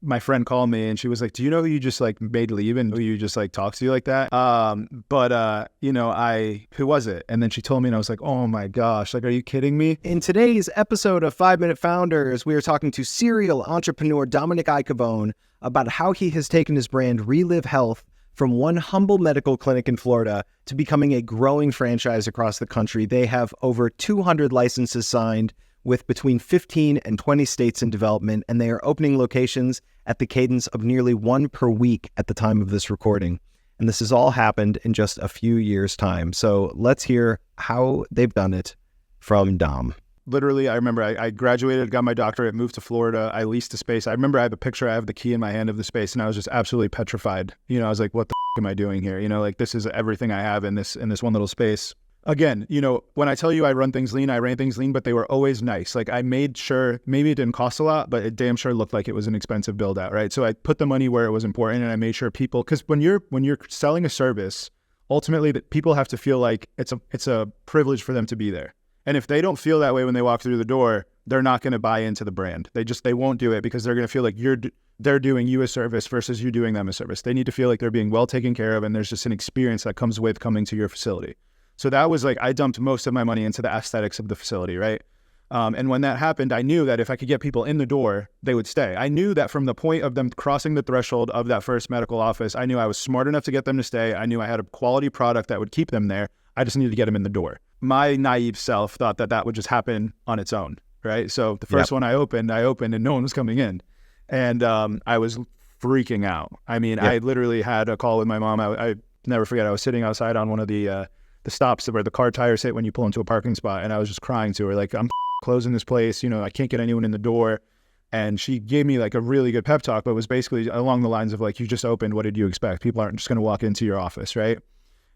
my friend called me and she was like, do you know who you just like made leave and who you just like talked to like that? Who was it? And then she told me and I was like, oh my gosh, like, are you kidding me? In today's episode of 5 Minute Founders, we are talking to serial entrepreneur Domenic Iacovone about how he has taken his brand Relive Health from one humble medical clinic in Florida to becoming a growing franchise across the country. They have over 200 licenses signed with between 15 and 20 states in development, and they are opening locations at the cadence of nearly one per week at the time of this recording. And this has all happened in just a few years' time. So let's hear how they've done it from Dom. Literally, I remember I graduated, got my doctorate, moved to Florida. I leased a space. I remember I have a picture. I have the key in my hand of the space, and I was just absolutely petrified. You know, I was like, what the am I doing here? You know, like, this is everything I have in this one little space. Again, you know, when I tell you I run things lean, I ran things lean, but they were always nice. Like, I made sure, maybe it didn't cost a lot, but it damn sure looked like it was an expensive build out, right? So I put the money where it was important, and I made sure people, because when you're selling a service, ultimately that people have to feel like it's a privilege for them to be there. And if they don't feel that way when they walk through the door, they're not going to buy into the brand. They won't do it because they're going to feel like they're doing you a service versus you doing them a service. They need to feel like they're being well taken care of, and there's just an experience that comes with coming to your facility. So that was like, I dumped most of my money into the aesthetics of the facility, right? And when that happened, I knew that if I could get people in the door, they would stay. I knew that from the point of them crossing the threshold of that first medical office, I knew I was smart enough to get them to stay. I knew I had a quality product that would keep them there. I just needed to get them in the door. My naive self thought that would just happen on its own, right? So the first one I opened and no one was coming in. And I was freaking out. I mean, I literally had a call with my mom. I never forget, I was sitting outside on one of the stops where the car tires hit when you pull into a parking spot. And I was just crying to her, like, I'm closing this place. You know, I can't get anyone in the door. And she gave me like a really good pep talk, but it was basically along the lines of like, you just opened, what did you expect? People aren't just going to walk into your office, right?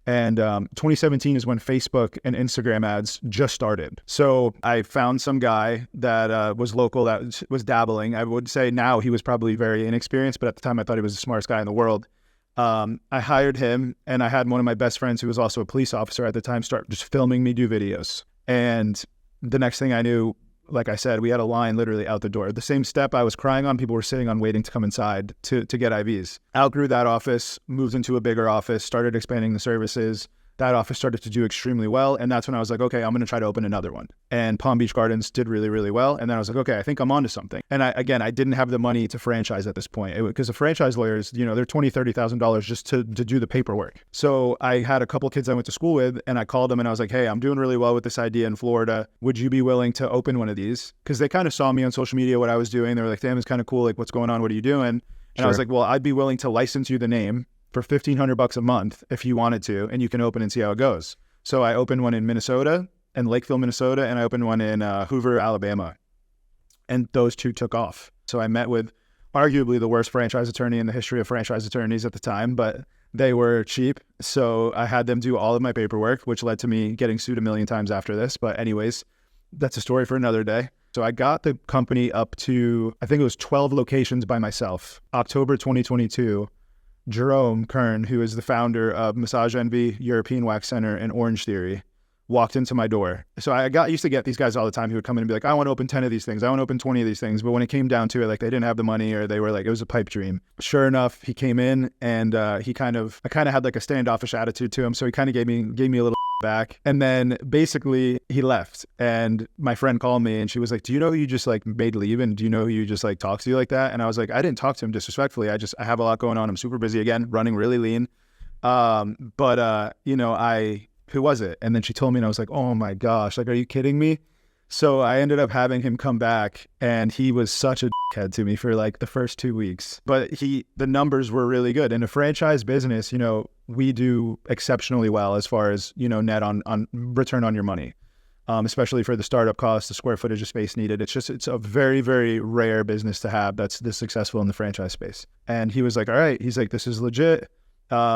And 2017 is when Facebook and Instagram ads just started. So I found some guy that was local that was dabbling. I would say now he was probably very inexperienced, but at the time I thought he was the smartest guy in the world. I hired him, and I had one of my best friends who was also a police officer at the time start just filming me do videos. And the next thing I knew, like I said, we had a line literally out the door. The same step I was crying on, people were sitting on waiting to come inside to get IVs. Outgrew that office, moved into a bigger office, started expanding the services. That office started to do extremely well. And that's when I was like, okay, I'm going to try to open another one. And Palm Beach Gardens did really, really well. And then I was like, okay, I think I'm onto something. And I didn't have the money to franchise at this point because the franchise lawyers, you know, they're $20,000, $30,000 just to do the paperwork. So I had a couple kids I went to school with, and I called them and I was like, hey, I'm doing really well with this idea in Florida. Would you be willing to open one of these? Because they kind of saw me on social media, what I was doing. They were like, damn, it's kind of cool. Like, what's going on? What are you doing? And I was like, well, I'd be willing to license you the name for $1,500 a month if you wanted to, and you can open and see how it goes. So I opened one in Minnesota and Lakeville, Minnesota, and I opened one in Hoover, Alabama. And those two took off. So I met with arguably the worst franchise attorney in the history of franchise attorneys at the time, but they were cheap. So I had them do all of my paperwork, which led to me getting sued 1 million times after this. But anyways, that's a story for another day. So I got the company up to, I think it was 12 locations by myself. October 2022, Jerome Kern, who is the founder of Massage Envy, European Wax Center, and Orange Theory, walked into my door. So I used to get these guys all the time who would come in and be like, I want to open 10 of these things. I want to open 20 of these things. But when it came down to it, like, they didn't have the money, or they were like, it was a pipe dream. Sure enough, he came in, and I kind of had like a standoffish attitude to him. So he kind of gave me a little back. And then basically he left, and my friend called me and she was like, do you know who you just like made leave? And do you know who you just like talked to like that? And I was like, I didn't talk to him disrespectfully. I have a lot going on. I'm super busy again, running really lean. Who was it? And then she told me, and I was like, oh my gosh, like, are you kidding me? So I ended up having him come back, and he was such a dickhead to me for like the first 2 weeks. But the numbers were really good. In a franchise business, you know, we do exceptionally well as far as, you know, net on return on your money, especially for the startup cost, the square footage of space needed. It's a very, very rare business to have that's this successful in the franchise space. And he was like, all right, he's like, this is legit.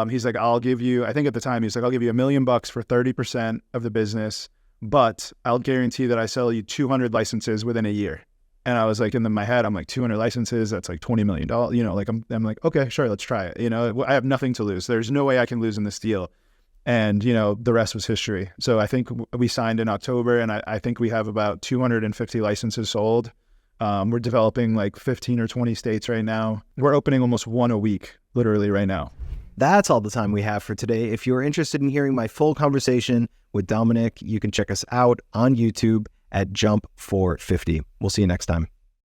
He's like, I'll give you, I think at the time, he's like, I'll give you $1 million for 30% of the business, but I'll guarantee that I sell you 200 licenses within a year. And I was like, in my head, I'm like, 200 licenses, that's like $20 million. You know, like, I'm like, okay, sure, let's try it. You know, I have nothing to lose. There's no way I can lose in this deal. And, you know, the rest was history. So I think we signed in October, and I think we have about 250 licenses sold. We're developing like 15 or 20 states right now. We're opening almost one a week, literally right now. That's all the time we have for today. If you're interested in hearing my full conversation with Domenic, you can check us out on YouTube at Jump 450. We'll see you next time.